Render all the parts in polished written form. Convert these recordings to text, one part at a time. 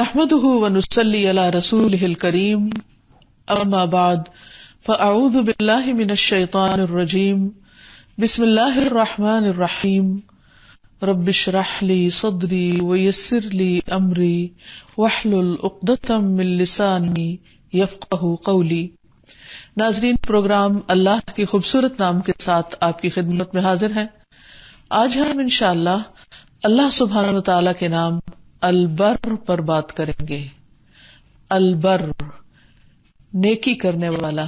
نحمده ونصلي على رسوله الكريم اما بعد فاعوذ بالله من الشيطان الرجيم بسم الله الرحمن الرحيم رب اشرح لي صدري ويسر لي امري واحلل عقدة من لساني يفقهوا قولي۔ ناظرین، پروگرام اللہ کے خوبصورت نام کے ساتھ آپ کی خدمت میں حاضر ہیں۔ آج ہم انشاءاللہ اللہ سبحانہ وتعالی کے نام البر پر بات کریں گے۔ البر، نیکی کرنے والا،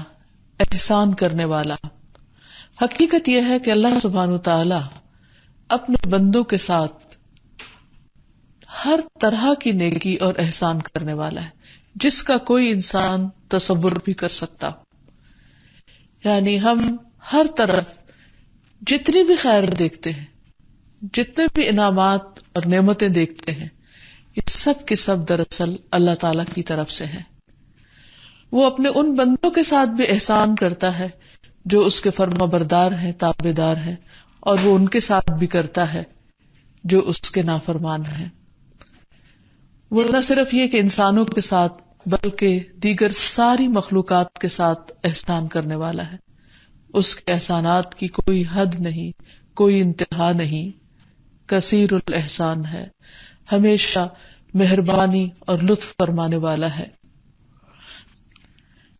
احسان کرنے والا۔ حقیقت یہ ہے کہ اللہ سبحانہ وتعالی اپنے بندوں کے ساتھ ہر طرح کی نیکی اور احسان کرنے والا ہے، جس کا کوئی انسان تصور بھی کر سکتا ہو۔ یعنی ہم ہر طرف جتنی بھی خیر دیکھتے ہیں، جتنے بھی انعامات اور نعمتیں دیکھتے ہیں، یہ سب کے سب دراصل اللہ تعالی کی طرف سے ہیں۔ وہ اپنے ان بندوں کے ساتھ بھی احسان کرتا ہے جو اس کے فرما بردار ہیں، تابع دار ہیں، اور وہ ان کے ساتھ بھی کرتا ہے جو اس کے نافرمان ہیں۔ وہ نہ صرف یہ کہ انسانوں کے ساتھ بلکہ دیگر ساری مخلوقات کے ساتھ احسان کرنے والا ہے۔ اس کے احسانات کی کوئی حد نہیں، کوئی انتہا نہیں، کثیر الاحسان ہے، ہمیشہ مہربانی اور لطف فرمانے والا ہے۔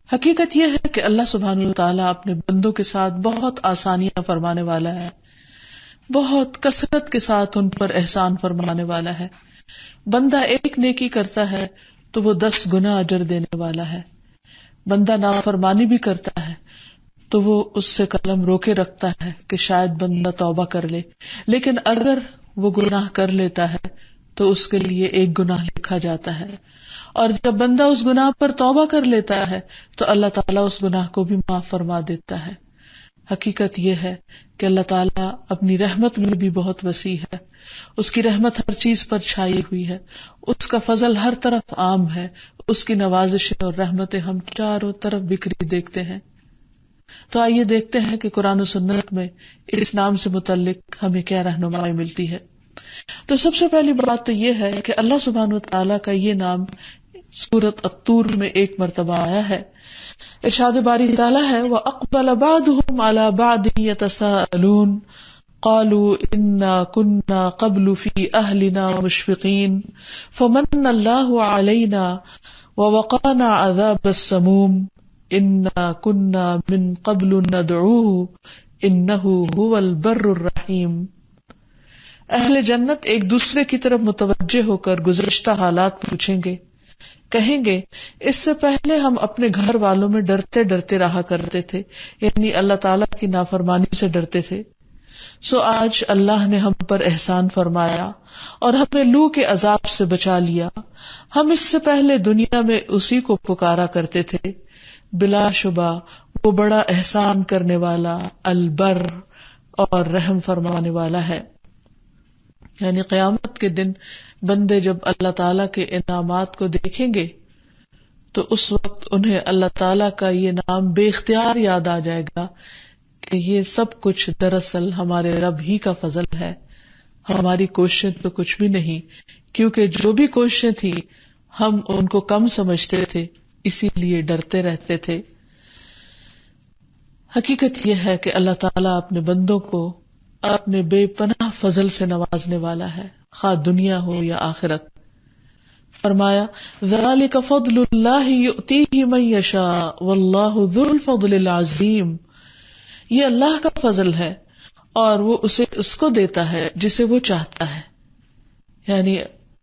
حقیقت یہ ہے کہ اللہ سبحانہ وتعالیٰ اپنے بندوں کے ساتھ بہت آسانیاں فرمانے والا ہے، بہت کثرت کے ساتھ ان پر احسان فرمانے والا ہے۔ بندہ ایک نیکی کرتا ہے تو وہ 10 گنا اجر دینے والا ہے۔ بندہ نافرمانی بھی کرتا ہے تو وہ اس سے قلم روکے رکھتا ہے کہ شاید بندہ توبہ کر لے، لیکن اگر وہ گناہ کر لیتا ہے تو اس کے لیے 1 گناہ لکھا جاتا ہے، اور جب بندہ اس گناہ پر توبہ کر لیتا ہے تو اللہ تعالیٰ اس گناہ کو بھی معاف فرما دیتا ہے۔ حقیقت یہ ہے کہ اللہ تعالیٰ اپنی رحمت میں بھی بہت وسیع ہے، اس کی رحمت ہر چیز پر چھائی ہوئی ہے، اس کا فضل ہر طرف عام ہے، اس کی نوازشیں اور رحمتیں ہم چاروں طرف بکھری دیکھتے ہیں۔ تو آئیے دیکھتے ہیں کہ قرآن و سنت میں اس نام سے متعلق ہمیں کیا رہنمائی ملتی ہے۔ تو سب سے پہلی بات تو یہ ہے کہ اللہ سبحانہ وتعالیٰ کا یہ نام سورۃ الطور میں 1 مرتبہ آیا ہے۔ ارشاد باری تعالیٰ ہے وَأَقْبَلَ بَعْضُهُمْ عَلَى بَعْضٍ يَتَسَاءَلُونَ قَالُوا إِنَّا كُنَّا قَبْلُ فِي أَهْلِنَا مُشْفِقِينَ فَمَنَّ اللَّهُ عَلَيْنَا وَوَقَانَا عَذَابَ السَّمُومِ إِنَّا كُنَّا مِن قَبْلُ نَدْعُوهُ إِنَّهُ هُوَ الْبَرُّ الرَّحِيمُ۔ اہل جنت ایک دوسرے کی طرف متوجہ ہو کر گزشتہ حالات پوچھیں گے، کہیں گے اس سے پہلے ہم اپنے گھر والوں میں ڈرتے ڈرتے رہا کرتے تھے، یعنی اللہ تعالیٰ کی نافرمانی سے ڈرتے تھے، سو آج اللہ نے ہم پر احسان فرمایا اور ہمیں لو کے عذاب سے بچا لیا۔ ہم اس سے پہلے دنیا میں اسی کو پکارا کرتے تھے، بلا شبہ وہ بڑا احسان کرنے والا، البر، اور رحم فرمانے والا ہے۔ یعنی قیامت کے دن بندے جب اللہ تعالیٰ کے انعامات کو دیکھیں گے تو اس وقت انہیں اللہ تعالیٰ کا یہ نام بے اختیار یاد آ جائے گا کہ یہ سب کچھ دراصل ہمارے رب ہی کا فضل ہے، ہماری کوششیں تو کچھ بھی نہیں، کیونکہ جو بھی کوششیں تھی ہم ان کو کم سمجھتے تھے، اسی لیے ڈرتے رہتے تھے۔ حقیقت یہ ہے کہ اللہ تعالیٰ اپنے بندوں کو اپنے بے پناہ فضل سے نوازنے والا ہے، خواہ دنیا ہو یا آخرت۔ فرمایا ذَلِكَ فَضْلُ اللَّهِ يُؤْتِيهِ مَن يَشَاءُ وَاللَّهُ ذُو الْفَضْلِ الْعَظِيمِ۔ یہ اللہ کا فضل ہے اور وہ اسے اس کو دیتا ہے جسے وہ چاہتا ہے، یعنی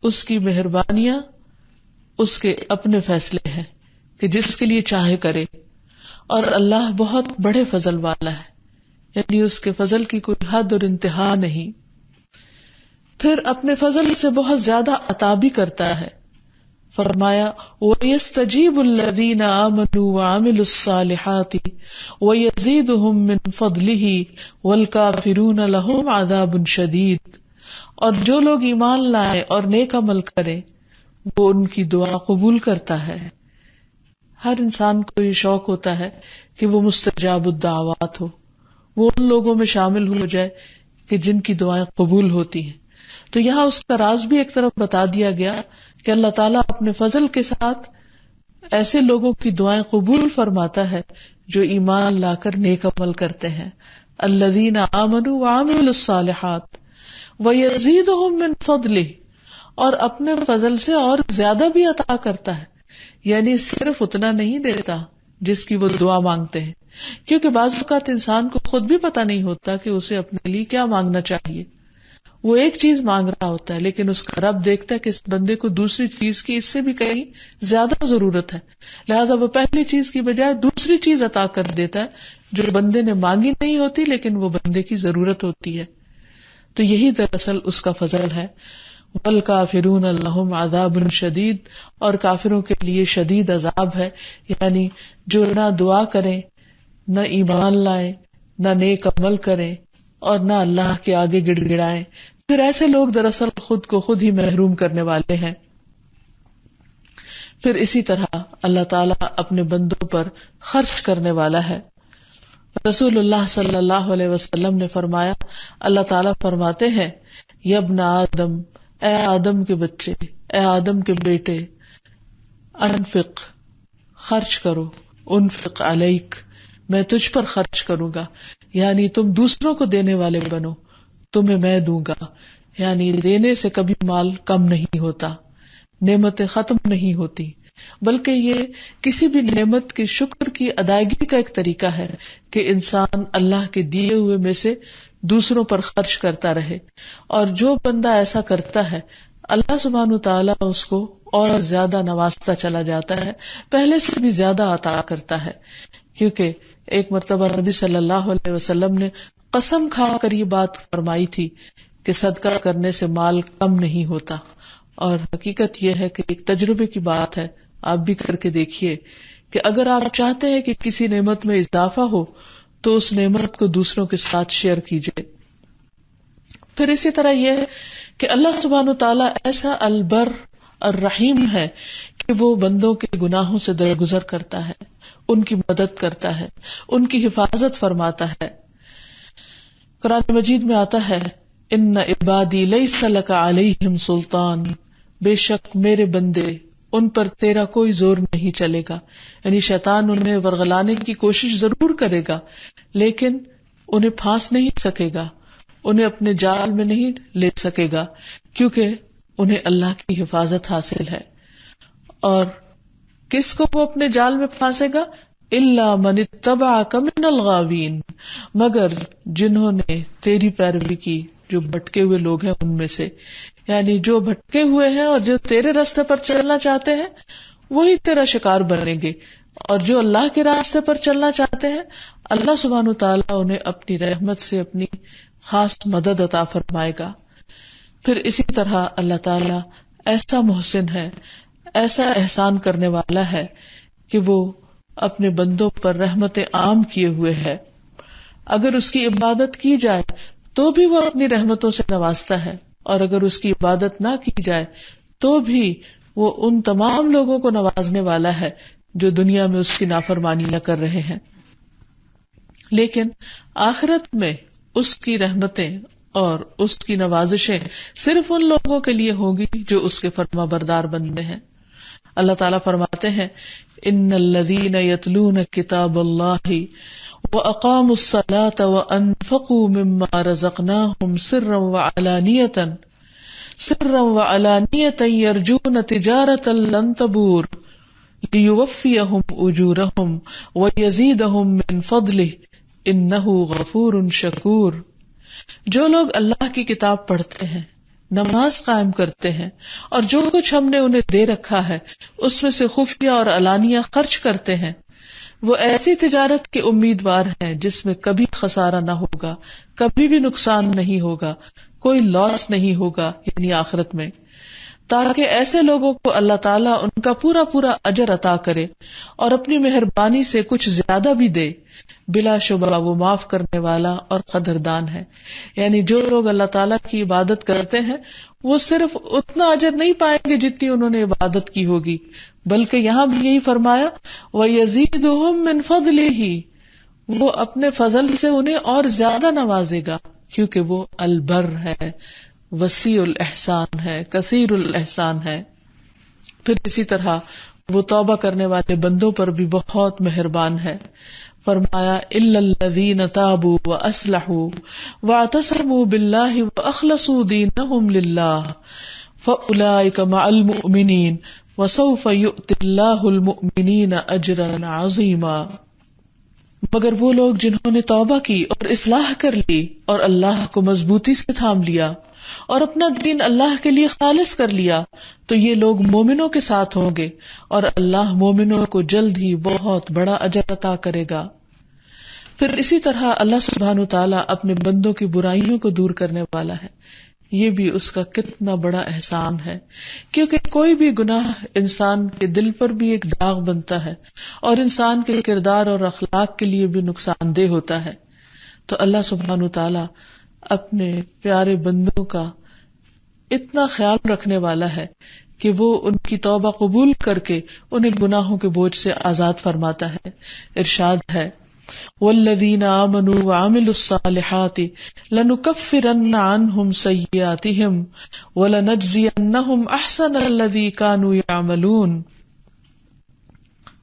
اس کی مہربانیاں اس کے اپنے فیصلے ہیں کہ جس کے لیے چاہے کرے، اور اللہ بہت بڑے فضل والا ہے، یعنی اس کے فضل کی کوئی حد اور انتہا نہیں۔ پھر اپنے فضل سے بہت زیادہ عطا بھی کرتا ہے۔ فرمایا وَيَسْتَجِيبُ الَّذِينَ آمَنُوا وَعَمِلُوا الصَّالِحَاتِ وَيَزِيدُهُم مِّن فَضْلِهِ وَالْكَافِرُونَ لَهُمْ عَذَابٌ شَدِيدٌ۔ اور جو لوگ ایمان لائیں اور نیک عمل کریں وہ ان کی دعا قبول کرتا ہے۔ ہر انسان کو یہ شوق ہوتا ہے کہ وہ مستجاب الدعوات ہو، وہ ان لوگوں میں شامل ہو جائے کہ جن کی دعائیں قبول ہوتی ہیں۔ تو یہاں اس کا راز بھی ایک طرف بتا دیا گیا کہ اللہ تعالیٰ اپنے فضل کے ساتھ ایسے لوگوں کی دعائیں قبول فرماتا ہے جو ایمان لا کر نیک عمل کرتے ہیں. الذین آمنوا وعملوا الصالحات ویزیدہم من فضلہ، اور اپنے فضل سے اور زیادہ بھی عطا کرتا ہے، یعنی صرف اتنا نہیں دیتا جس کی وہ دعا مانگتے ہیں، کیونکہ بعض اوقات انسان کو خود بھی پتہ نہیں ہوتا کہ اسے اپنے لیے کیا مانگنا چاہیے. وہ ایک چیز مانگ رہا ہوتا ہے لیکن اس کا رب دیکھتا ہے کہ اس بندے کو دوسری چیز کی اس سے بھی کہیں زیادہ ضرورت ہے، لہٰذا وہ پہلی چیز کی بجائے دوسری چیز عطا کر دیتا ہے جو بندے نے مانگی نہیں ہوتی لیکن وہ بندے کی ضرورت ہوتی ہے. تو یہی دراصل اس کا فضل ہے. والکافرون لہم عذاب شدید، اور کافروں کے لیے شدید عذاب ہے، یعنی جو نہ دعا کریں، نہ ایمان لائیں، نہ نیک عمل کریں، اور نہ اللہ کے آگے گڑ گڑائیں، پھر ایسے لوگ دراصل خود کو خود ہی محروم کرنے والے ہیں. پھر اسی طرح اللہ تعالیٰ اپنے بندوں پر خرچ کرنے والا ہے. رسول اللہ صلی اللہ علیہ وسلم نے فرمایا، اللہ تعالیٰ فرماتے ہیں، یا ابن آدم، اے آدم کے بچے، اے آدم کے بیٹے، انفق، خرچ کرو، انفق علیک، میں تجھ پر خرچ کروں گا، یعنی تم دوسروں کو دینے والے بنو، تمہیں میں دوں گا. یعنی دینے سے کبھی مال کم نہیں ہوتا، نعمتیں ختم نہیں ہوتی، بلکہ یہ کسی بھی نعمت کے شکر کی ادائیگی کا ایک طریقہ ہے کہ انسان اللہ کے دیے ہوئے میں سے دوسروں پر خرچ کرتا رہے. اور جو بندہ ایسا کرتا ہے اللہ سبحانہ تعالیٰ اس کو اور زیادہ نوازتا چلا جاتا ہے، پہلے سے بھی زیادہ عطا کرتا ہے. کیونکہ ایک مرتبہ نبی صلی اللہ علیہ وسلم نے قسم کھا کر یہ بات فرمائی تھی کہ صدقہ کرنے سے مال کم نہیں ہوتا. اور حقیقت یہ ہے کہ ایک تجربے کی بات ہے، آپ بھی کر کے دیکھیے کہ اگر آپ چاہتے ہیں کہ کسی نعمت میں اضافہ ہو تو اس نعمت کو دوسروں کے ساتھ شیئر کیجیے. پھر اسی طرح یہ ہے کہ اللہ سبحانہ تعالیٰ ایسا البر الرحیم ہے کہ وہ بندوں کے گناہوں سے درگزر کرتا ہے، ان کی مدد کرتا ہے، ان کی حفاظت فرماتا ہے. قرآن مجید میں آتا ہے، ان عبادی لیس لک علیہم سلطان، بے شک میرے بندے، ان پر تیرا کوئی زور نہیں چلے گا. یعنی شیطان انہیں ورغلانے کی کوشش ضرور کرے گا لیکن انہیں پھانس نہیں سکے گا، انہیں اپنے جال میں نہیں لے سکے گا، کیونکہ انہیں اللہ کی حفاظت حاصل ہے. اور کس کو وہ اپنے جال میں پھانسے گا؟ الا من اتبعک من الغاوین، مگر جنہوں نے تیری پیروی کی، جو بھٹکے ہوئے لوگ ہیں ان میں سے. یعنی جو بھٹکے ہوئے ہیں اور جو تیرے راستے پر چلنا چاہتے ہیں وہی تیرا شکار بنیں گے، اور جو اللہ کے راستے پر چلنا چاہتے ہیں اللہ سبحانہ تعالیٰ انہیں اپنی رحمت سے اپنی خاص مدد عطا فرمائے گا. پھر اسی طرح اللہ تعالیٰ ایسا محسن ہے، ایسا احسان کرنے والا ہے کہ وہ اپنے بندوں پر رحمت عام کیے ہوئے ہے. اگر اس کی عبادت کی جائے تو بھی وہ اپنی رحمتوں سے نوازتا ہے، اور اگر اس کی عبادت نہ کی جائے تو بھی وہ ان تمام لوگوں کو نوازنے والا ہے جو دنیا میں اس کی نافرمانی نہ کر رہے ہیں. لیکن آخرت میں اس کی رحمتیں اور اس کی نوازشیں صرف ان لوگوں کے لیے ہوگی جو اس کے فرما بردار بندے ہیں. اللہ تعالیٰ فرماتے ہیں، ان الذین یتلون کتاب اللہ وَأَقَامُوا الصَّلَاةَ وَأَنفَقُوا مِمَّا رَزَقْنَاهُمْ سِرًّا وَعَلَانِيَةً يَرْجُونَ تِجَارَةً لَن تَبُورَ لِيُوَفِّيَهُمْ أُجُورَهُمْ وَيَزِيدَهُمْ مِنْ فَضْلِهِ إِنَّهُ غَفُورٌ شَكُورٌ. جو لوگ اللہ کی کتاب پڑھتے ہیں، نماز قائم کرتے ہیں، اور جو کچھ ہم نے انہیں دے رکھا ہے اس میں سے خفیہ اور علانیہ خرچ کرتے ہیں، وہ ایسی تجارت کے امیدوار ہیں جس میں کبھی خسارہ نہ ہوگا، کبھی بھی نقصان نہیں ہوگا، کوئی لاس نہیں ہوگا، یعنی آخرت میں، تاکہ ایسے لوگوں کو اللہ تعالیٰ ان کا پورا پورا اجر عطا کرے اور اپنی مہربانی سے کچھ زیادہ بھی دے. بلا شبہ وہ معاف کرنے والا اور قدردان ہے. یعنی جو لوگ اللہ تعالیٰ کی عبادت کرتے ہیں وہ صرف اتنا اجر نہیں پائیں گے جتنی انہوں نے عبادت کی ہوگی، بلکہ یہاں بھی یہی فرمایا وَيَزِيدُهُم مِّن فَضْلِهِ، وہ اپنے فضل سے انہیں اور زیادہ نوازے گا، کیونکہ وہ البر ہے، وسیع الاحسان ہے، کثیر الاحسان ہے. پھر اسی طرح وہ توبہ کرنے والے بندوں پر بھی بہت مہربان ہے. فرمایا الا الذین تابوا واصلحوا واعتصموا باللہ واخلصوا دینہم للہ فاولئک مع المؤمنین وسوف یؤتی اللہ المؤمنین اجرا عظیما. مگر وہ لوگ جنہوں نے توبہ کی اور اصلاح کر لی اور اللہ کو مضبوطی سے تھام لیا اور اپنا دین اللہ کے لیے خالص کر لیا تو یہ لوگ مومنوں کے ساتھ ہوں گے اور اللہ مومنوں کو جلد ہی بہت بڑا اجر عطا کرے گا. پھر اسی طرح اللہ سبحانہ وتعالیٰ اپنے بندوں کی برائیوں کو دور کرنے والا ہے. یہ بھی اس کا کتنا بڑا احسان ہے، کیونکہ کوئی بھی گناہ انسان کے دل پر بھی ایک داغ بنتا ہے اور انسان کے کردار اور اخلاق کے لیے بھی نقصان دہ ہوتا ہے. تو اللہ سبحانہ وتعالیٰ اپنے پیارے بندوں کا اتنا خیال رکھنے والا ہے کہ وہ ان کی توبہ قبول کر کے انہیں گناہوں کے بوجھ سے آزاد فرماتا ہے. ارشاد ہے والذین آمنوا وعملوا الصالحات لنکفرن عنہم سیئاتہم ولنجزینہم احسن الذی کانوا یعملون.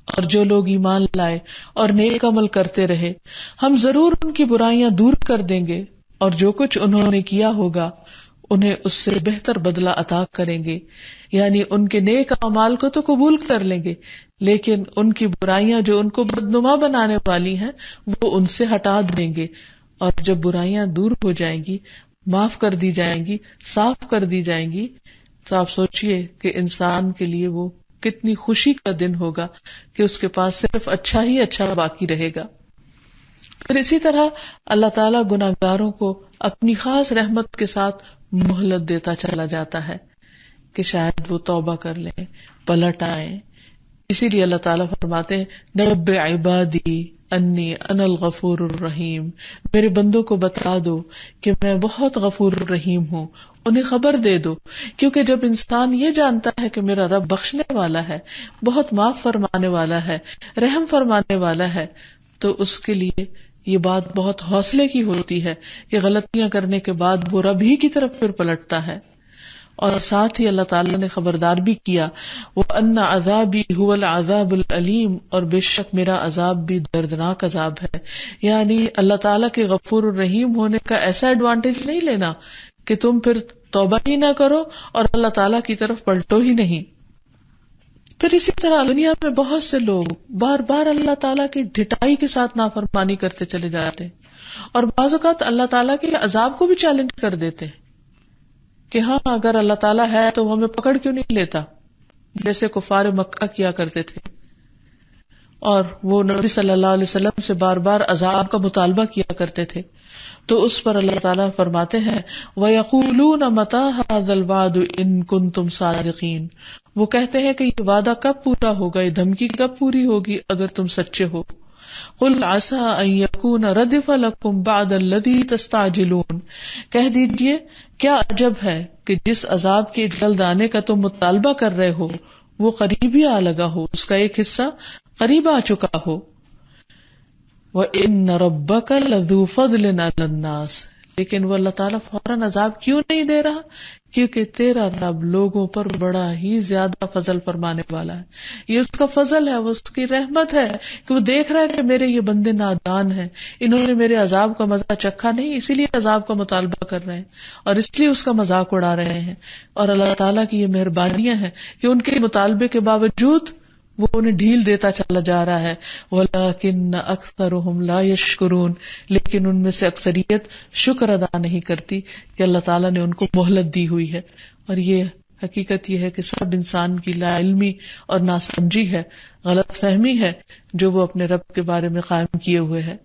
اور جو لوگ ایمان لائے اور نیک عمل کرتے رہے ہم ضرور ان کی برائیاں دور کر دیں گے اور جو کچھ انہوں نے کیا ہوگا انہیں اس سے بہتر بدلہ عطا کریں گے. یعنی ان کے نیک اعمال کو تو قبول کر لیں گے لیکن ان کی برائیاں جو ان کو بدنما بنانے والی ہیں وہ ان سے ہٹا دیں گے. اور جب برائیاں دور ہو جائیں گی، معاف کر دی جائیں گی، صاف کر دی جائیں گی، تو آپ سوچئے کہ انسان کے لیے وہ کتنی خوشی کا دن ہوگا کہ اس کے پاس صرف اچھا ہی اچھا باقی رہے گا. پھر اسی طرح اللہ تعالیٰ گناہگاروں کو اپنی خاص رحمت کے ساتھ مہلت دیتا چلا جاتا ہے کہ شاید وہ توبہ کر لیں، پلٹ آئیں. اسی لیے اللہ تعالیٰ فرماتے ہیں نبئ عبادی انی انا الغفور الرحیم، میرے بندوں کو بتا دو کہ میں بہت غفور الرحیم ہوں، انہیں خبر دے دو. کیونکہ جب انسان یہ جانتا ہے کہ میرا رب بخشنے والا ہے، بہت معاف فرمانے والا ہے، رحم فرمانے والا ہے، تو اس کے لیے یہ بات بہت حوصلے کی ہوتی ہے کہ غلطیاں کرنے کے بعد وہ رب ہی کی طرف پھر پلٹتا ہے. اور ساتھ ہی اللہ تعالیٰ نے خبردار بھی کیا وَأَنَّ عَذَابِي هُوَ الْعَذَابُ الْأَلِيمُ، اور بے شک میرا عذاب بھی دردناک عذاب ہے. یعنی اللہ تعالیٰ کے غفور الرحیم ہونے کا ایسا ایڈوانٹیج نہیں لینا کہ تم پھر توبہ ہی نہ کرو اور اللہ تعالیٰ کی طرف پلٹو ہی نہیں. پھر اسی طرح دنیا میں بہت سے لوگ بار بار اللہ تعالیٰ کی ڈھٹائی کے ساتھ نافرمانی کرتے چلے جاتے ہیں اور بعض اوقات اللہ تعالیٰ کے عذاب کو بھی چیلنج کر دیتے ہیں کہ ہاں اگر اللہ تعالیٰ ہے تو وہ ہمیں پکڑ کیوں نہیں لیتا، جیسے کفار مکہ کیا کرتے تھے. اور وہ نبی صلی اللہ علیہ وسلم سے بار بار عذاب کا مطالبہ کیا کرتے تھے. تو اس پر اللہ تعالیٰ فرماتے ہیں وَيَقُولُونَ مَتَىٰ هَٰذَا الْوَعْدُ إِن كُنتُمْ صَادِقِينَ، وہ کہتے ہیں کہ یہ وعدہ کب پورا ہوگا، یہ دھمکی کب پوری ہوگی اگر تم سچے ہو. قُلْ عَسَىٰ أَن يَكُونَ رَدِفَ لَكُمْ بَعْدَ الَّذِي تَسْتَعْجِلُونَ، کہہ دیجئے کیا عجب ہے کہ جس عذاب کے جلد آنے کا تم مطالبہ کر رہے ہو وہ قریب ہی آ لگا ہو، اس کا ایک حصہ قریب آ چکا ہو. وَإِنَّ رَبَّكَ لَذُو فَضْلٍ عَلَى النَّاسِ، لیکن وہ اللہ تعالیٰ فوراً عذاب کیوں نہیں دے رہا؟ کیونکہ تیرا رب لوگوں پر بڑا ہی زیادہ فضل فرمانے والا ہے. یہ اس کا فضل ہے، وہ اس کی رحمت ہے کہ وہ دیکھ رہا ہے کہ میرے یہ بندے نادان ہیں، انہوں نے میرے عذاب کا مزہ چکھا نہیں، اسی لیے عذاب کا مطالبہ کر رہے ہیں اور اس لیے اس کا مذاق اڑا رہے ہیں. اور اللہ تعالیٰ کی یہ مہربانیاں ہیں کہ ان کے مطالبے کے باوجود وہ انہیں ڈھیل دیتا چلا جا رہا ہے. وَلَٰكِنَّ أَكْثَرُهُمْ لَا يَشْكُرُونَ، لیکن ان میں سے اکثریت شکر ادا نہیں کرتی کہ اللہ تعالیٰ نے ان کو مہلت دی ہوئی ہے. اور یہ حقیقت یہ ہے کہ سب انسان کی لا علمی اور ناسمجھی ہے، غلط فہمی ہے جو وہ اپنے رب کے بارے میں قائم کیے ہوئے ہے.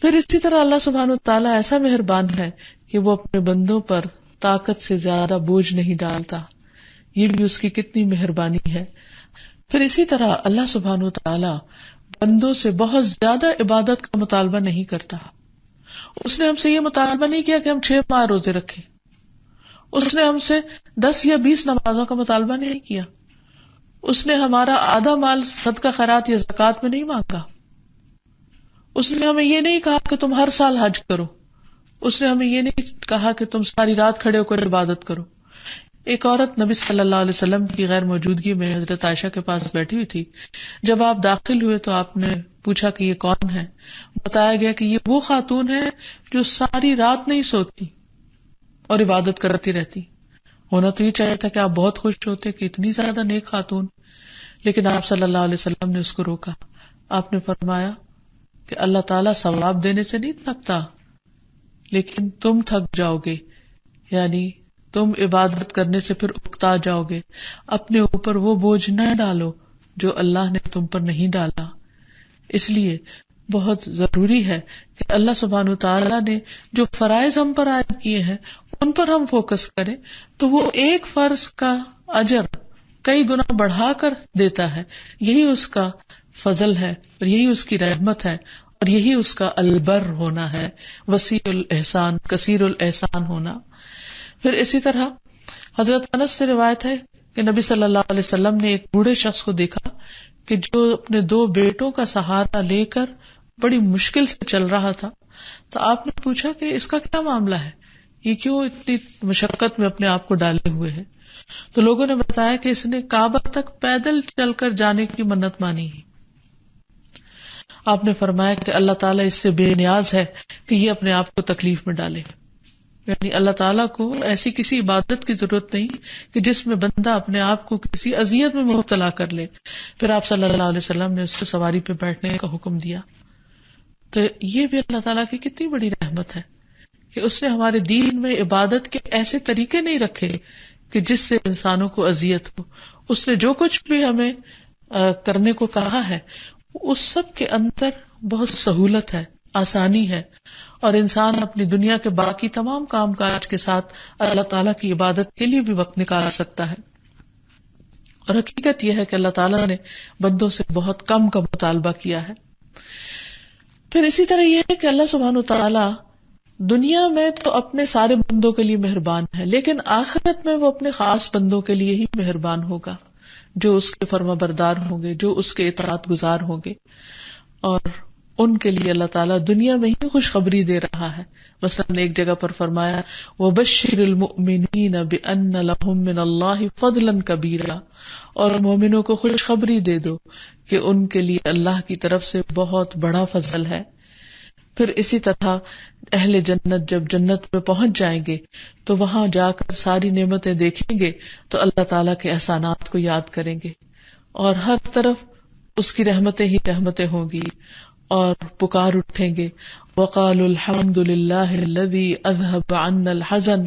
پھر اسی طرح اللہ سبحانہ وتعالیٰ ایسا مہربان ہے کہ وہ اپنے بندوں پر طاقت سے زیادہ بوجھ نہیں ڈالتا. یہ بھی اس کی کتنی مہربانی ہے. پھر اسی طرح اللہ سبحانہ وتعالیٰ بندوں سے بہت زیادہ عبادت کا مطالبہ نہیں کرتا. اس نے ہم سے یہ مطالبہ نہیں کیا کہ ہم 6 ماہ روزے رکھیں. اس نے ہم سے 10 یا 20 نمازوں کا مطالبہ نہیں کیا. اس نے ہمارا آدھا مال صدقہ خیرات یا زکوٰۃ میں نہیں مانگا. اس نے ہمیں یہ نہیں کہا کہ تم ہر سال حج کرو. اس نے ہمیں یہ نہیں کہا کہ تم ساری رات کھڑے ہو کر عبادت کرو. ایک عورت نبی صلی اللہ علیہ وسلم کی غیر موجودگی میں حضرت عائشہ کے پاس بیٹھی ہوئی تھی. جب آپ داخل ہوئے تو آپ نے پوچھا کہ یہ کون ہے. بتایا گیا کہ یہ وہ خاتون ہے جو ساری رات نہیں سوتی اور عبادت کرتی رہتی. ہونا تو یہ چاہیے تھا کہ آپ بہت خوش ہوتے کہ اتنی زیادہ نیک خاتون، لیکن آپ صلی اللہ علیہ وسلم نے اس کو روکا. آپ نے فرمایا کہ اللہ تعالیٰ ثواب دینے سے نہیں تھکتا، لیکن تم تھک جاؤ گے، یعنی تم عبادت کرنے سے پھر اکتا جاؤ گے. اپنے اوپر وہ بوجھ نہ ڈالو جو اللہ نے تم پر نہیں ڈالا. اس لیے بہت ضروری ہے کہ اللہ سبحانہ وتعالیٰ نے جو فرائض ہم پر عائد کیے ہیں ان پر ہم فوکس کریں تو وہ ایک فرض کا اجر کئی گنا بڑھا کر دیتا ہے. یہی اس کا فضل ہے اور یہی اس کی رحمت ہے اور یہی اس کا البر ہونا ہے، وسیع الاحسان، کثیر الاحسان ہونا. پھر اسی طرح حضرت انس سے روایت ہے کہ نبی صلی اللہ علیہ وسلم نے ایک بوڑھے شخص کو دیکھا کہ جو اپنے 2 بیٹوں کا سہارا لے کر بڑی مشکل سے چل رہا تھا. تو آپ نے پوچھا کہ اس کا کیا معاملہ ہے، یہ کیوں اتنی مشقت میں اپنے آپ کو ڈالے ہوئے ہے؟ تو لوگوں نے بتایا کہ اس نے کعبہ تک پیدل چل کر جانے کی منت مانی ہے. آپ نے فرمایا کہ اللہ تعالیٰ اس سے بے نیاز ہے کہ یہ اپنے آپ کو تکلیف میں ڈالے. یعنی اللہ تعالیٰ کو ایسی کسی عبادت کی ضرورت نہیں کہ جس میں بندہ اپنے آپ کو کسی اذیت میں مبتلا کر لے. پھر آپ صلی اللہ علیہ وسلم نے اس کو سواری پہ بیٹھنے کا حکم دیا. تو یہ بھی اللہ تعالیٰ کی کتنی بڑی رحمت ہے کہ اس نے ہمارے دین میں عبادت کے ایسے طریقے نہیں رکھے کہ جس سے انسانوں کو اذیت ہو. اس نے جو کچھ بھی ہمیں کرنے کو کہا ہے اس سب کے اندر بہت سہولت ہے، آسانی ہے، اور انسان اپنی دنیا کے باقی تمام کام کاج کے ساتھ اللہ تعالیٰ کی عبادت کے لیے بھی وقت نکال سکتا ہے. اور حقیقت یہ ہے کہ اللہ تعالیٰ نے بندوں سے بہت کم کا مطالبہ کیا ہے. پھر اسی طرح یہ ہے کہ اللہ سبحانہ وتعالیٰ دنیا میں تو اپنے سارے بندوں کے لیے مہربان ہے، لیکن آخرت میں وہ اپنے خاص بندوں کے لیے ہی مہربان ہوگا جو اس کے فرما بردار ہوں گے، جو اس کے اطاعت گزار ہوں گے. اور ان کے لیے اللہ تعالیٰ دنیا میں ہی خوشخبری دے رہا ہے. مثلا ایک جگہ پر فرمایا وَبَشِّرِ الْمُؤْمِنِينَ بِأَنَّ لَهُم مِّنَ اللَّهِ فَضْلًا كَبِيرًا، اور مومنوں کو خوشخبری دے دو کہ ان کے لیے اللہ کی طرف سے بہت بڑا فضل ہے. پھر اسی طرح اہل جنت جب جنت میں پہنچ جائیں گے تو وہاں جا کر ساری نعمتیں دیکھیں گے تو اللہ تعالیٰ کے احسانات کو یاد کریں گے اور ہر طرف اس کی رحمتیں ہی رحمتیں ہوں گی اور پکار اٹھیں گے وَقَالُوا الْحَمْدُ لِلَّهِ الَّذِي أَذْهَبَ عَنَّا الْحَزَنَ،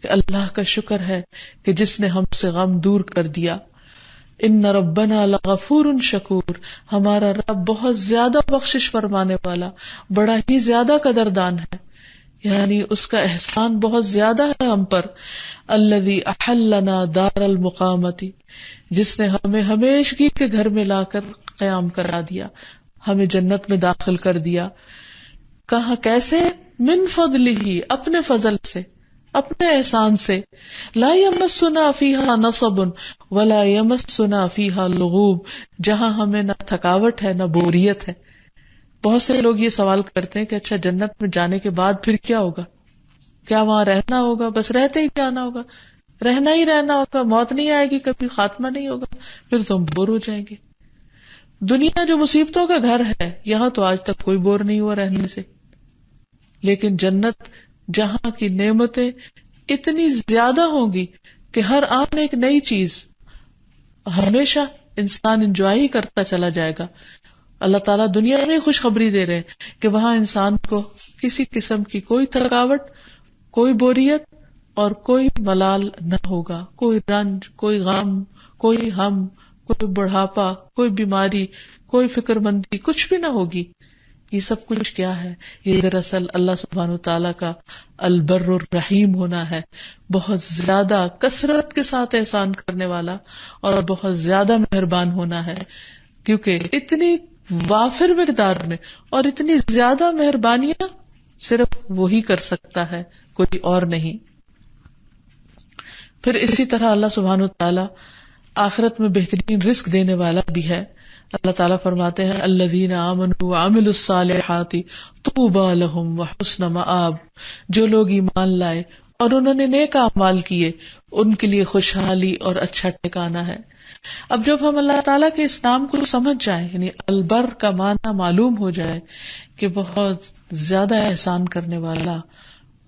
کہ اللہ کا شکر ہے کہ جس نے ہم سے غم دور کر دیا. ان ربنا لغفور شکور، ہمارا رب بہت زیادہ بخشش فرمانے والا، بڑا ہی زیادہ قدردان ہے، یعنی اس کا احسان بہت زیادہ ہے ہم پر. الذی احلنا دار المقامتی، جس نے ہمیں ہمیشگی کے گھر میں لا کر قیام کرا دیا، ہمیں جنت میں داخل کر دیا. کہاں کیسے؟ من فضلہ، اپنے فضل سے، اپنے احسان سے. لا یمسنا فیہا نصب ولا یمسنا فیہا لغوب، جہاں ہمیں نہ تھکاوٹ ہے نہ بوریت ہے. بہت سے لوگ یہ سوال کرتے ہیں کہ اچھا جنت میں جانے کے بعد پھر کیا ہوگا؟ کیا وہاں رہنا ہوگا؟ بس رہتے ہی جانا ہوگا، رہنا ہی رہنا ہوگا، موت نہیں آئے گی، کبھی خاتمہ نہیں ہوگا، پھر تو ہم بور ہو جائیں گے. دنیا جو مصیبتوں کا گھر ہے، یہاں تو آج تک کوئی بور نہیں ہوا رہنے سے. لیکن جنت جہاں کی نعمتیں اتنی زیادہ ہوں گی کہ ہر آن ایک نئی چیز ہمیشہ انسان انجوائے ہی کرتا چلا جائے گا. اللہ تعالیٰ دنیا میں خوشخبری دے رہے ہیں کہ وہاں انسان کو کسی قسم کی کوئی تھکاوٹ، کوئی بوریت اور کوئی ملال نہ ہوگا، کوئی رنج، کوئی غم، کوئی ہم، کوئی بڑھاپا، کوئی بیماری، کوئی فکر مندی، کچھ بھی نہ ہوگی. یہ سب کچھ کیا ہے؟ یہ دراصل اللہ سبحانہ وتعالیٰ کا البر الرحیم ہونا ہے، بہت زیادہ کثرت کے ساتھ احسان کرنے والا اور بہت زیادہ مہربان ہونا ہے. کیونکہ اتنی وافر مقدار میں اور اتنی زیادہ مہربانیاں صرف وہی کر سکتا ہے، کوئی اور نہیں. پھر اسی طرح اللہ سبحانہ وتعالیٰ آخرت میں بہترین رزق دینے والا بھی ہے. اللہ تعالیٰ فرماتے ہیں الذین آمنوا وعملوا الصالحات طوبی لہم وحسن مآب، جو لوگ ایمان لائے اور انہوں نے نیک اعمال کیے، ان کے لیے خوشحالی اور اچھا ٹھکانہ ہے۔ اب جب ہم اللہ تعالیٰ کے اس نام کو سمجھ جائیں، یعنی البر کا معنی معلوم ہو جائے کہ بہت زیادہ احسان کرنے والا،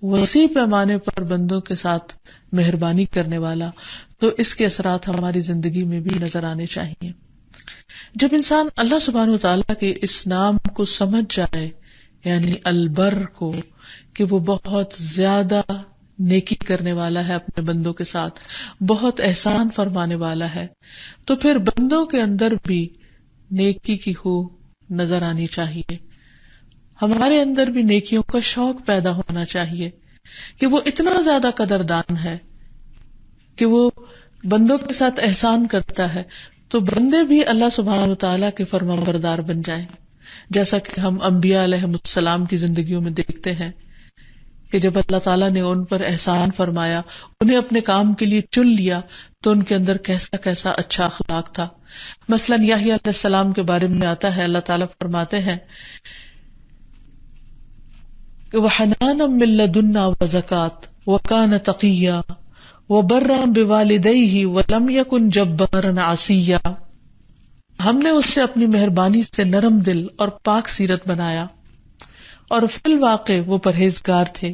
وسیع پیمانے پر بندوں کے ساتھ مہربانی کرنے والا، تو اس کے اثرات ہماری زندگی میں بھی نظر آنے چاہیے۔ جب انسان اللہ سبحانہ وتعالیٰ کے اس نام کو سمجھ جائے، یعنی البر کو، کہ وہ بہت زیادہ نیکی کرنے والا ہے اپنے بندوں کے ساتھ، بہت احسان فرمانے والا ہے، تو پھر بندوں کے اندر بھی نیکی کی ہو نظر آنی چاہیے۔ ہمارے اندر بھی نیکیوں کا شوق پیدا ہونا چاہیے کہ وہ اتنا زیادہ قدردان ہے کہ وہ بندوں کے ساتھ احسان کرتا ہے، تو بندے بھی اللہ سبحانہ وتعالیٰ کے فرما بردار بن جائیں، جیسا کہ ہم انبیاء علیہ السلام کی زندگیوں میں دیکھتے ہیں کہ جب اللہ تعالیٰ نے ان پر احسان فرمایا، انہیں اپنے کام کے لیے چن لیا، تو ان کے اندر کیسا کیسا اچھا اخلاق تھا۔ مثلاً یحییٰ علیہ السلام کے بارے میں آتا ہے، اللہ تعالیٰ فرماتے ہیں وَحَنَانًا مِن لَّدُنَّا وَزَكَاةً وَكَانَ تَقِيًّا وَبَرًّا بِوَالِدَيْهِ وَلَمْ يَكُن جَبَّارًا عَصِيًّا۔ ہم نے اس سے اپنی مہربانی سے نرم دل اور پاک سیرت بنایا، اور فی الواقع وہ پرہیزگار تھے،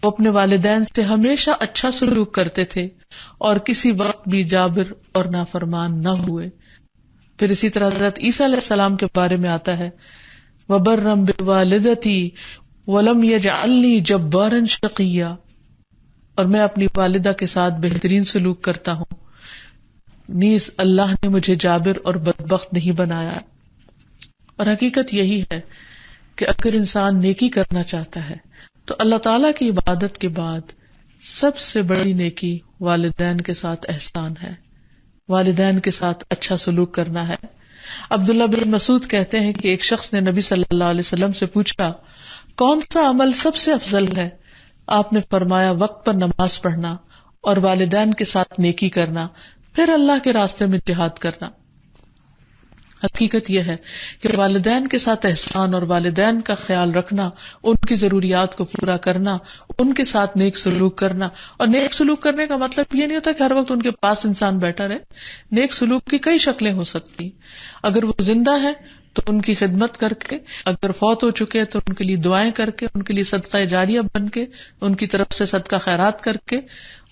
وہ اپنے والدین سے ہمیشہ اچھا سلوک کرتے تھے اور کسی وقت بھی جابر اور نافرمان نہ ہوئے۔ پھر اسی طرح حضرت عیسیٰ علیہ السلام کے بارے میں آتا ہے وَبَرًّا بِوَالِدَتِي وَلَمْ يَجْعَلْنِي جَبَّارًا شَقِيًّا، اور میں اپنی والدہ کے ساتھ بہترین سلوک کرتا ہوں، نیز اللہ نے مجھے جابر اور بدبخت نہیں بنایا۔ اور حقیقت یہی ہے کہ اگر انسان نیکی کرنا چاہتا ہے تو اللہ تعالیٰ کی عبادت کے بعد سب سے بڑی نیکی والدین کے ساتھ احسان ہے، والدین کے ساتھ اچھا سلوک کرنا ہے۔ عبداللہ بن مسعود کہتے ہیں کہ ایک شخص نے نبی صلی اللہ علیہ وسلم سے پوچھا کون سا عمل سب سے افضل ہے؟ آپ نے فرمایا وقت پر نماز پڑھنا اور والدین کے ساتھ نیکی کرنا، پھر اللہ کے راستے میں جہاد کرنا۔ حقیقت یہ ہے کہ والدین کے ساتھ احسان اور والدین کا خیال رکھنا، ان کی ضروریات کو پورا کرنا، ان کے ساتھ نیک سلوک کرنا، اور نیک سلوک کرنے کا مطلب یہ نہیں ہوتا کہ ہر وقت ان کے پاس انسان بیٹھا رہے۔ نیک سلوک کی کئی شکلیں ہو سکتی ہیں۔ اگر وہ زندہ ہے تو ان کی خدمت کر کے، اگر فوت ہو چکے تو ان کے لیے دعائیں کر کے، ان کے لیے صدقہ جاریہ بن کے، ان کی طرف سے صدقہ خیرات کر کے،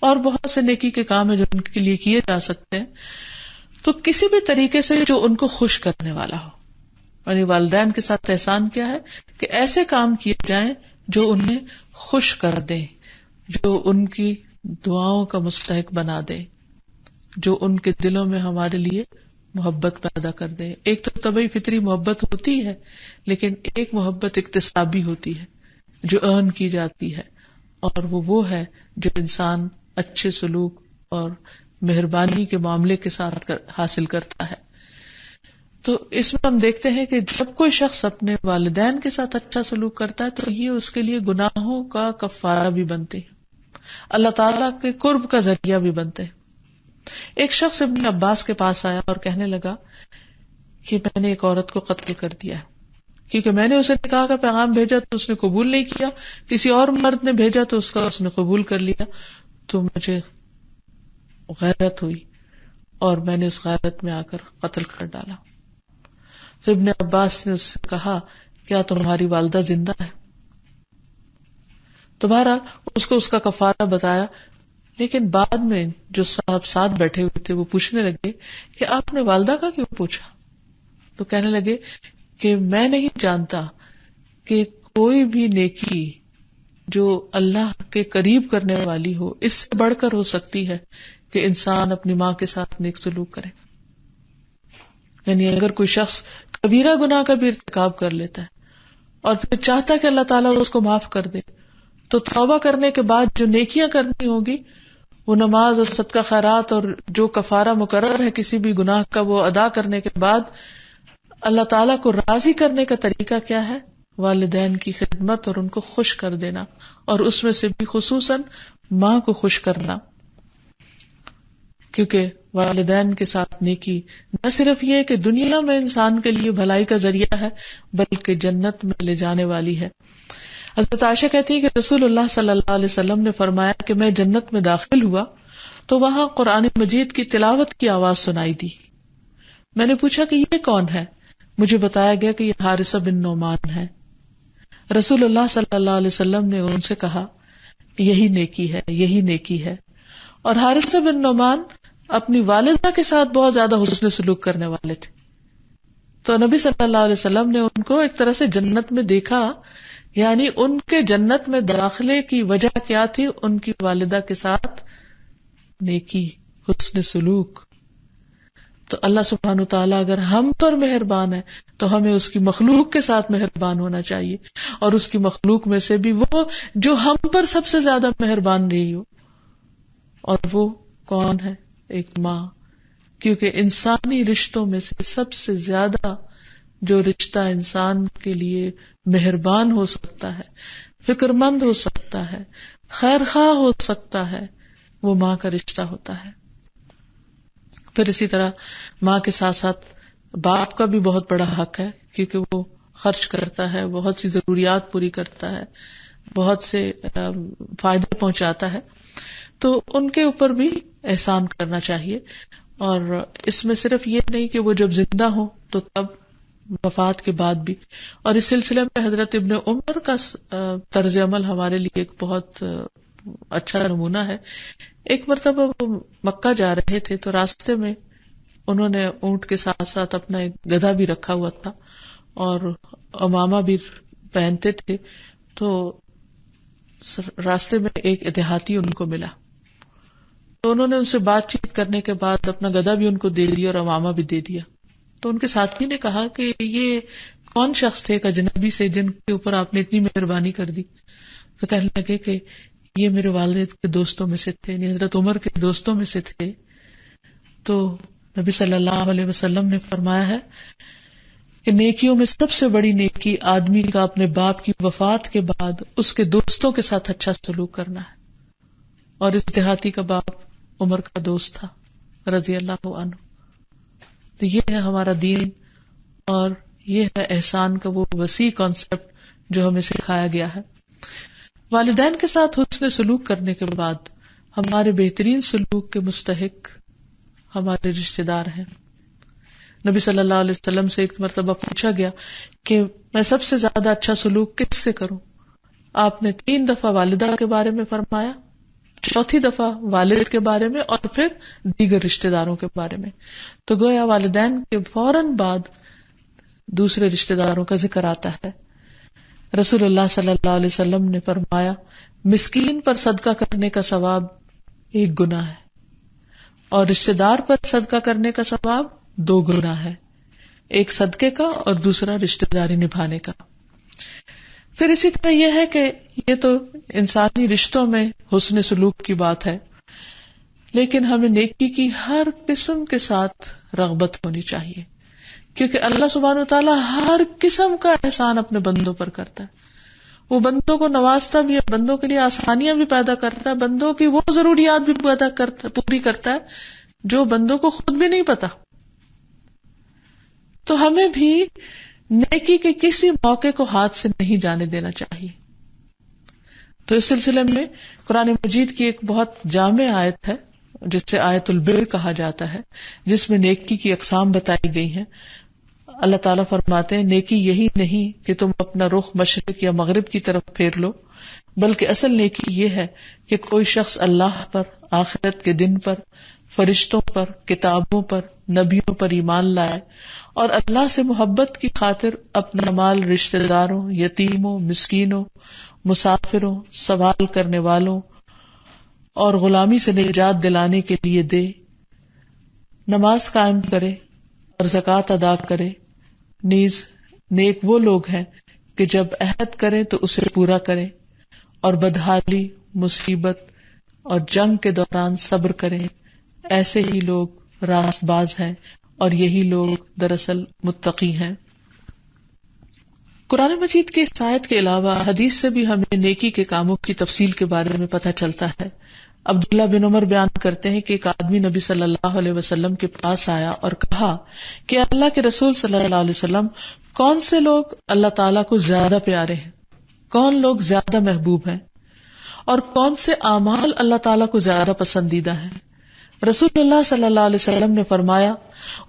اور بہت سے نیکی کے کام ہیں جو ان کے لیے کیے جا سکتے ہیں۔ تو کسی بھی طریقے سے جو ان کو خوش کرنے والا ہو، یعنی والدین کے ساتھ احسان کیا ہے کہ ایسے کام کیے جائیں جو انہیں خوش کر دیں، جو ان کی دعاؤں کا مستحق بنا دے، جو ان کے دلوں میں ہمارے لیے محبت پیدا کر دے۔ ایک تو طبعی فطری محبت ہوتی ہے، لیکن ایک محبت اکتسابی ہوتی ہے جو ارن کی جاتی ہے، اور وہ ہے جو انسان اچھے سلوک اور مہربانی کے معاملے کے ساتھ حاصل کرتا ہے۔ تو اس میں ہم دیکھتے ہیں کہ جب کوئی شخص اپنے والدین کے ساتھ اچھا سلوک کرتا ہے تو یہ اس کے لیے گناہوں کا کفارہ بھی بنتے ہیں، اللہ تعالیٰ کے قرب کا ذریعہ بھی بنتے ہیں۔ ایک شخص ابن عباس کے پاس آیا اور کہنے لگا کہ میں نے ایک عورت کو قتل کر دیا کیونکہ میں نے اسے نکاح کا پیغام بھیجا تو اس نے قبول نہیں کیا، کسی اور مرد نے بھیجا تو اس نے قبول کر لیا، تو مجھے غیرت ہوئی اور میں نے اس غیرت میں آ کر قتل کر ڈالا۔ تو ابن عباس نے اس سے کہا کیا تمہاری والدہ زندہ ہے؟ تمہارا اس کو اس کا کفارہ بتایا، لیکن بعد میں جو صاحب ساتھ بیٹھے ہوئے تھے وہ پوچھنے لگے کہ آپ نے والدہ کا کیوں پوچھا؟ تو کہنے لگے کہ میں نہیں جانتا کہ کوئی بھی نیکی جو اللہ کے قریب کرنے والی ہو اس سے بڑھ کر ہو سکتی ہے کہ انسان اپنی ماں کے ساتھ نیک سلوک کرے۔ یعنی اگر کوئی شخص کبیرہ گناہ کا بھی ارتکاب کر لیتا ہے اور پھر چاہتا کہ اللہ تعالیٰ اس کو معاف کر دے، تو توبہ کرنے کے بعد جو نیکیاں کرنی ہوگی وہ نماز اور صدقہ خیرات اور جو کفارہ مقرر ہے کسی بھی گناہ کا وہ ادا کرنے کے بعد اللہ تعالیٰ کو راضی کرنے کا طریقہ کیا ہے؟ والدین کی خدمت اور ان کو خوش کر دینا، اور اس میں سے بھی خصوصاً ماں کو خوش کرنا، کیونکہ والدین کے ساتھ نیکی نہ صرف یہ کہ دنیا میں انسان کے لیے بھلائی کا ذریعہ ہے بلکہ جنت میں لے جانے والی ہے۔ حضرت عائشہ کہتی ہے کہ رسول اللہ صلی اللہ علیہ وسلم نے فرمایا کہ میں جنت میں داخل ہوا تو وہاں قرآن مجید کی تلاوت کی آواز سنائی دی. میں نے پوچھا کہ یہ کون ہے؟ مجھے بتایا گیا کہ یہ حارثہ بن نعمان ہے. رسول اللہ صلی اللہ علیہ وسلم نے ان سے کہا یہی نیکی ہے، یہی نیکی ہے. اور حارثہ بن نعمان اپنی والدہ کے ساتھ بہت زیادہ حسن سلوک کرنے والے تھے. تو نبی صلی اللہ علیہ وسلم نے ان کو ایک طرح سے جنت میں دیکھا، یعنی ان کے جنت میں داخلے کی وجہ کیا تھی؟ ان کی والدہ کے ساتھ نیکی، حسن سلوک. تو اللہ سبحانہ وتعالیٰ اگر ہم پر مہربان ہے تو ہمیں اس کی مخلوق کے ساتھ مہربان ہونا چاہیے، اور اس کی مخلوق میں سے بھی وہ جو ہم پر سب سے زیادہ مہربان رہی ہو. اور وہ کون ہے؟ ایک ماں. کیونکہ انسانی رشتوں میں سے سب سے زیادہ جو رشتہ انسان کے لیے مہربان ہو سکتا ہے، فکر مند ہو سکتا ہے، خیر خواہ ہو سکتا ہے، وہ ماں کا رشتہ ہوتا ہے. پھر اسی طرح ماں کے ساتھ ساتھ باپ کا بھی بہت بڑا حق ہے، کیونکہ وہ خرچ کرتا ہے، بہت سی ضروریات پوری کرتا ہے، بہت سے فائدے پہنچاتا ہے. تو ان کے اوپر بھی احسان کرنا چاہیے. اور اس میں صرف یہ نہیں کہ وہ جب زندہ ہوں تو تب، وفات کے بعد بھی. اور اس سلسلے میں حضرت ابن عمر کا طرز عمل ہمارے لیے ایک بہت اچھا نمونہ ہے. ایک مرتبہ وہ مکہ جا رہے تھے تو راستے میں انہوں نے اونٹ کے ساتھ ساتھ اپنا ایک گدھا بھی رکھا ہوا تھا اور عمامہ بھی پہنتے تھے. تو راستے میں ایک دیہاتی ان کو ملا، تو انہوں نے ان سے بات چیت کرنے کے بعد اپنا گدھا بھی ان کو دے دیا اور عمامہ بھی دے دیا. تو ان کے ساتھی نے کہا کہ یہ کون شخص تھے ایک اجنبی سے جن کے اوپر آپ نے اتنی مہربانی کر دی؟ تو کہنے لگے کہ یہ میرے والد کے دوستوں میں سے تھے، یعنی حضرت عمر کے دوستوں میں سے تھے. تو نبی صلی اللہ علیہ وسلم نے فرمایا ہے کہ نیکیوں میں سب سے بڑی نیکی آدمی کا اپنے باپ کی وفات کے بعد اس کے دوستوں کے ساتھ اچھا سلوک کرنا ہے. اور اس دیہاتی کا باپ عمر کا دوست تھا رضی اللہ عنہ. تو یہ ہے ہمارا دین، اور یہ ہے احسان کا وہ وسیع کانسیپٹ جو ہمیں سکھایا گیا ہے. والدین کے ساتھ حسن سلوک کرنے کے بعد ہمارے بہترین سلوک کے مستحق ہمارے رشتہ دار ہیں. نبی صلی اللہ علیہ وسلم سے ایک مرتبہ پوچھا گیا کہ میں سب سے زیادہ اچھا سلوک کس سے کروں؟ آپ نے 3 دفعہ والدہ کے بارے میں فرمایا، 4تھی دفعہ والد کے بارے میں، اور پھر دیگر رشتہ داروں کے بارے میں. تو گویا والدین کے فوراً بعد دوسرے رشتہ داروں کا ذکر آتا ہے. رسول اللہ صلی اللہ علیہ وسلم نے فرمایا مسکین پر صدقہ کرنے کا ثواب 1 گناہ ہے، اور رشتہ دار پر صدقہ کرنے کا ثواب 2 گناہ ہے، ایک صدقے کا اور دوسرا رشتہ داری نبھانے کا. پھر اسی طرح یہ ہے کہ یہ تو انسانی رشتوں میں حسن سلوک کی بات ہے، لیکن ہمیں نیکی کی ہر قسم کے ساتھ رغبت ہونی چاہیے، کیونکہ اللہ سبحانہ وتعالیٰ ہر قسم کا احسان اپنے بندوں پر کرتا ہے. وہ بندوں کو نوازتا بھی ہے، بندوں کے لیے آسانیاں بھی پیدا کرتا ہے، بندوں کی وہ ضروریات بھی پوری کرتا ہے جو بندوں کو خود بھی نہیں پتا. تو ہمیں بھی نیکی کے کسی موقع کو ہاتھ سے نہیں جانے دینا چاہیے. تو اس سلسلے میں قرآن مجید کی ایک بہت جامع آیت ہے جس سے آیت البر کہا جاتا ہے، جس میں نیکی کی اقسام بتائی گئی ہیں. اللہ تعالیٰ فرماتے ہیں نیکی یہی نہیں کہ تم اپنا رخ مشرق یا مغرب کی طرف پھیر لو، بلکہ اصل نیکی یہ ہے کہ کوئی شخص اللہ پر، آخرت کے دن پر، فرشتوں پر، کتابوں پر، نبیوں پر ایمان لائے اور اللہ سے محبت کی خاطر اپنا مال رشتہ داروں، یتیموں، مسکینوں، مسافروں، سوال کرنے والوں اور غلامی سے نجات دلانے کے لیے دے، نماز قائم کرے اور زکوٰۃ ادا کرے. نیز نیک وہ لوگ ہیں کہ جب عہد کریں تو اسے پورا کریں اور بدحالی، مصیبت اور جنگ کے دوران صبر کریں. ایسے ہی لوگ راست باز ہیں اور یہی لوگ دراصل متقی ہیں. قرآن مجید کی اس آیت کے علاوہ حدیث سے بھی ہمیں نیکی کے کاموں کی تفصیل کے بارے میں پتہ چلتا ہے. عبداللہ بن عمر بیان کرتے ہیں کہ ایک آدمی نبی صلی اللہ علیہ وسلم کے پاس آیا اور کہا کہ اللہ کے رسول صلی اللہ علیہ وسلم، کون سے لوگ اللہ تعالیٰ کو زیادہ پیارے ہیں؟ کون لوگ زیادہ محبوب ہیں اور کون سے اعمال اللہ تعالیٰ کو زیادہ پسندیدہ ہیں. رسول اللہ صلی اللہ علیہ وسلم نے فرمایا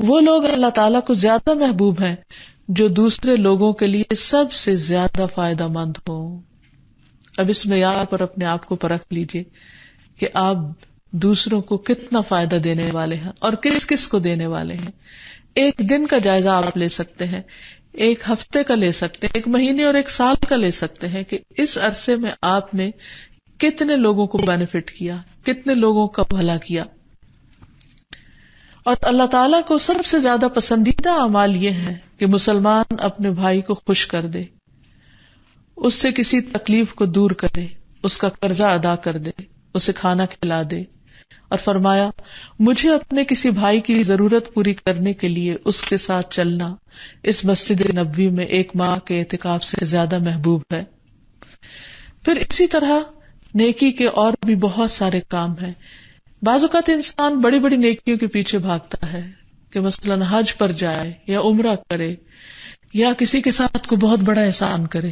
وہ لوگ اللہ تعالیٰ کو زیادہ محبوب ہیں جو دوسرے لوگوں کے لیے سب سے زیادہ فائدہ مند ہوں. اب اس معیار پر اپنے آپ کو پرکھ لیجئے کہ آپ دوسروں کو کتنا فائدہ دینے والے ہیں اور کس کس کو دینے والے ہیں. ایک دن کا جائزہ آپ لے سکتے ہیں, ایک ہفتے کا لے سکتے ہیں, ایک مہینے اور ایک سال کا لے سکتے ہیں کہ اس عرصے میں آپ نے کتنے لوگوں کو بینیفٹ کیا, کتنے لوگوں کا بھلا کیا. اور اللہ تعالیٰ کو سب سے زیادہ پسندیدہ اعمال یہ ہے کہ مسلمان اپنے بھائی کو خوش کر دے, اس سے کسی تکلیف کو دور کرے, اس کا قرضہ ادا کر دے, اسے کھانا کھلا دے. اور فرمایا مجھے اپنے کسی بھائی کی ضرورت پوری کرنے کے لیے اس کے ساتھ چلنا اس مسجد نبوی میں 1 ماہ کے اعتکاف سے زیادہ محبوب ہے. پھر اسی طرح نیکی کے اور بھی بہت سارے کام ہیں. بعض اوقات انسان بڑی بڑی نیکیوں کے پیچھے بھاگتا ہے کہ مثلاً حج پر جائے یا عمرہ کرے یا کسی کے ساتھ کو بہت بڑا احسان کرے,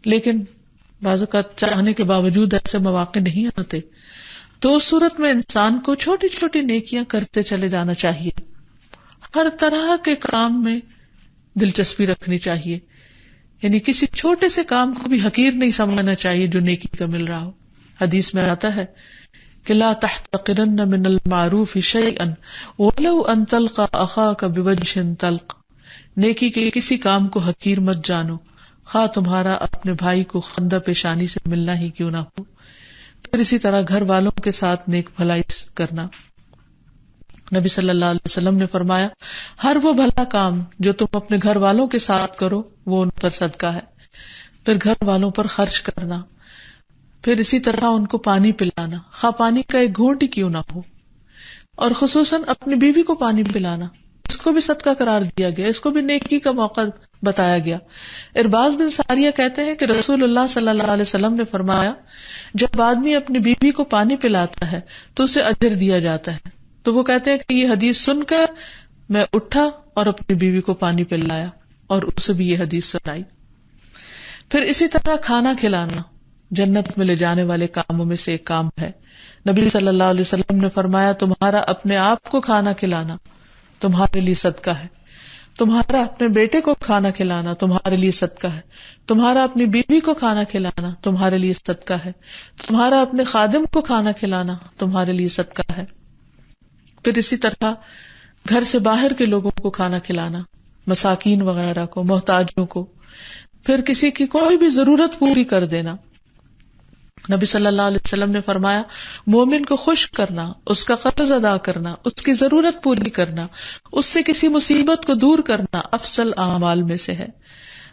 لیکن بعض اوقات چاہنے کے باوجود ایسے مواقع نہیں آتے. تو اس صورت میں انسان کو چھوٹی چھوٹی نیکیاں کرتے چلے جانا چاہیے. ہر طرح کے کام میں دلچسپی رکھنی چاہیے, یعنی کسی چھوٹے سے کام کو بھی حقیر نہیں سمجھنا چاہیے جو نیکی کا مل رہا ہو. حدیث میں آتا ہے کہ لا تحتقرن من المعروف شیئا ولو ان تلقى اخاك بوجه طلق. نیکی کے کسی کام کو حقیر مت جانو, خواہ تمہارا اپنے بھائی کو خندہ پیشانی سے ملنا ہی کیوں نہ ہو. پھر اسی طرح گھر والوں کے ساتھ نیک بھلائی کرنا. نبی صلی اللہ علیہ وسلم نے فرمایا ہر وہ بھلا کام جو تم اپنے گھر والوں کے ساتھ کرو وہ ان پر صدقہ ہے. پھر گھر والوں پر خرچ کرنا. پھر اسی طرح ان کو پانی پلانا, خواہ پانی کا ایک گھونٹ ہی کیوں نہ ہو. اور خصوصاً اپنی بیوی کو پانی پلانا, اس کو بھی صدقہ قرار دیا گیا, اس کو بھی نیکی کا موقع بتایا گیا. ارباز بن ساریہ کہتے ہیں کہ رسول اللہ صلی اللہ علیہ وسلم نے فرمایا جب آدمی اپنی بیوی کو پانی پلاتا ہے تو اسے اجر دیا جاتا ہے. تو وہ کہتے ہیں کہ یہ حدیث سن کر میں اٹھا اور اپنی بیوی کو پانی پلایا اور اسے بھی یہ حدیث سنائی. پھر اسی طرح کھانا کھلانا جنت میں لے جانے والے کاموں میں سے ایک کام ہے. نبی صلی اللہ علیہ وسلم نے فرمایا تمہارا اپنے آپ کو کھانا کھلانا تمہارے لیے صدقہ ہے, تمہارا اپنے بیٹے کو کھانا کھلانا تمہارے لیے صدقہ ہے, تمہارا اپنی بیوی کو کھانا کھلانا تمہارے لیے صدقہ ہے, تمہارا اپنے خادم کو کھانا کھلانا تمہارے لیے صدقہ ہے. پھر اسی طرح گھر سے باہر کے لوگوں کو کھانا کھلانا, مساکین وغیرہ کو, محتاجوں کو. پھر کسی کی کوئی بھی ضرورت پوری کر دینا. نبی صلی اللہ علیہ وسلم نے فرمایا مومن کو خوش کرنا, اس کا قرض ادا کرنا, اس کی ضرورت پوری کرنا, اس سے کسی مصیبت کو دور کرنا افضل اعمال میں سے ہے.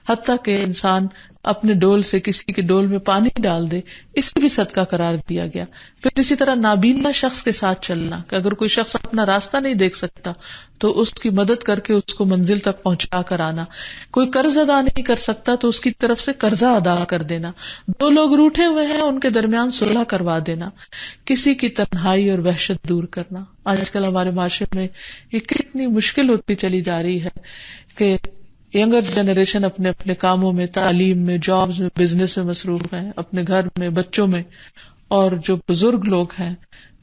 حتیٰ کہ انسان اپنے ڈول سے کسی کے ڈول میں پانی ڈال دے اسے بھی صدقہ قرار دیا گیا. پھر اسی طرح نابینا شخص کے ساتھ چلنا, کہ اگر کوئی شخص اپنا راستہ نہیں دیکھ سکتا تو اس کی مدد کر کے اس کو منزل تک پہنچا کر آنا. کوئی قرض ادا نہیں کر سکتا تو اس کی طرف سے قرضہ ادا کر دینا. 2 لوگ روٹھے ہوئے ہیں ان کے درمیان صلح کروا دینا. کسی کی تنہائی اور وحشت دور کرنا. آج کل ہمارے معاشرے میں یہ کتنی مشکل ہوتی چلی جا رہی ہے کہ ینگر جنریشن اپنے اپنے کاموں میں, تعلیم میں, جابز میں, بزنس میں مصروف ہیں, اپنے گھر میں, بچوں میں, اور جو بزرگ لوگ ہیں,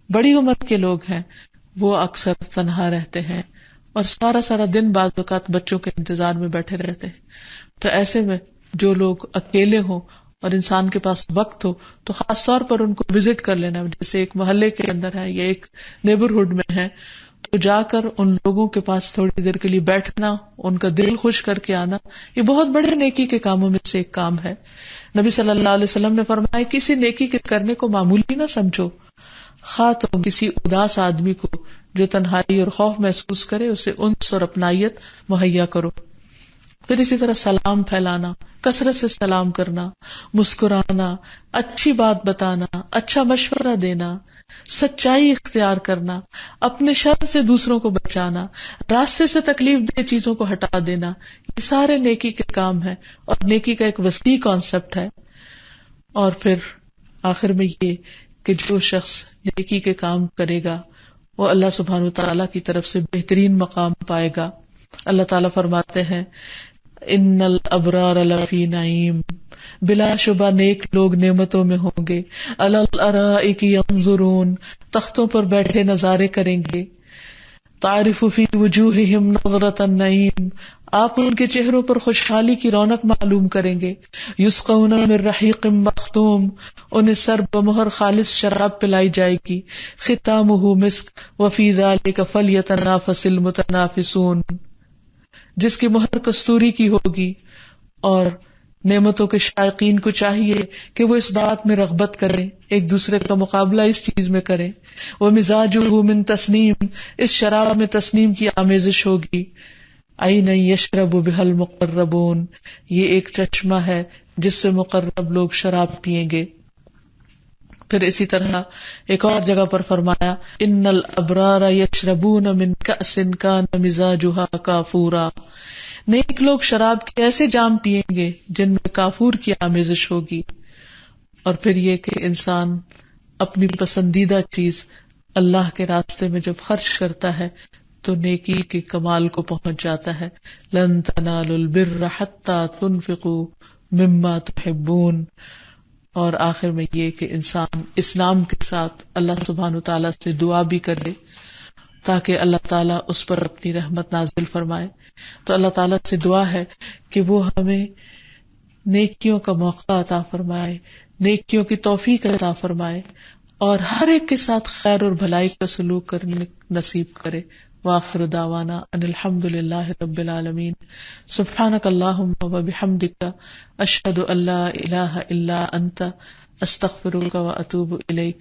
بڑی عمر کے لوگ ہیں, وہ اکثر تنہا رہتے ہیں اور سارا دن بعض اوقات بچوں کے انتظار میں بیٹھے رہتے ہیں. تو ایسے میں جو لوگ اکیلے ہوں اور انسان کے پاس وقت ہو تو خاص طور پر ان کو وزٹ کر لینا, جیسے ایک محلے کے اندر ہے یا ایک نیبرہڈ میں ہے تو جا کر ان لوگوں کے پاس تھوڑی دیر کے لیے بیٹھنا, ان کا دل خوش کر کے آنا, یہ بہت بڑے نیکی کے کاموں میں سے ایک کام ہے. نبی صلی اللہ علیہ وسلم نے فرمایا کسی نیکی کے کرنے کو معمولی نہ سمجھو, خواہ تم کسی اداس آدمی کو جو تنہائی اور خوف محسوس کرے اسے انس اور اپنائیت مہیا کرو. پھر اسی طرح سلام پھیلانا, کثرت سے سلام کرنا, مسکرانا, اچھی بات بتانا, اچھا مشورہ دینا, سچائی اختیار کرنا, اپنے شر سے دوسروں کو بچانا, راستے سے تکلیف دہ چیزوں کو ہٹا دینا, یہ سارے نیکی کے کام ہیں اور نیکی کا ایک وسیع کانسیپٹ ہے. اور پھر آخر میں یہ کہ جو شخص نیکی کے کام کرے گا وہ اللہ سبحانہ وتعالیٰ کی طرف سے بہترین مقام پائے گا. اللہ تعالیٰ فرماتے ہیں ان الابرار لفی نعیم بلا شبہ نیک لوگ نعمتوں میں ہوں گے. علی الارائک ینظرون، تختوں پر بیٹھے نظارے کریں گے. تعرف فی وجوہہم نظرۃ النعیم، آپ ان کے چہروں پر خوشحالی کی رونق معلوم کریں گے. یسقون من رحیق مختوم، انہیں سرب مہر خالص شراب پلائی جائے گی. ختامہ مسک وفی ذلک فلیتنافس المتنافسون، جس کی مہر کستوری کی ہوگی. اور نعمتوں کے شائقین کو چاہیے کہ وہ اس بات میں رغبت کریں، ایک دوسرے کا مقابلہ اس چیز میں کریں. ومزاجہ من تسنیم، اس شراب میں تسنیم کی آمیزش ہوگی. عین یشرب بها المقربون، یہ ایک چشمہ ہے جس سے مقرب لوگ شراب پیئیں گے. پھر اسی طرح ایک اور جگہ پر فرمایا ان الابرار یشربون من کأس کان مزاجها کافورا، نیک لوگ شراب کے ایسے جام پیئیں گے جن میں کافور کی آمیزش ہوگی. اور پھر یہ کہ انسان اپنی پسندیدہ چیز اللہ کے راستے میں جب خرچ کرتا ہے تو نیکی کے کمال کو پہنچ جاتا ہے. لن تنالوا البر حتی تنفقوا مما تحبون. اور آخر میں یہ کہ انسان اسلام کے ساتھ اللہ سبحانہ تعالیٰ سے دعا بھی کرے تاکہ اللہ تعالیٰ اس پر اپنی رحمت نازل فرمائے. تو اللہ تعالیٰ سے دعا ہے کہ وہ ہمیں نیکیوں کا موقع عطا فرمائے، نیکیوں کی توفیق عطا فرمائے، اور ہر ایک کے ساتھ خیر اور بھلائی کا سلوک کرنے نصیب کرے. وآخر دعوانا ان الحمد للہ رب العالمین. سبحانک اللہم وبحمدک، اشہد ان لا الہ الا انت، استغفرک واتوب الیک.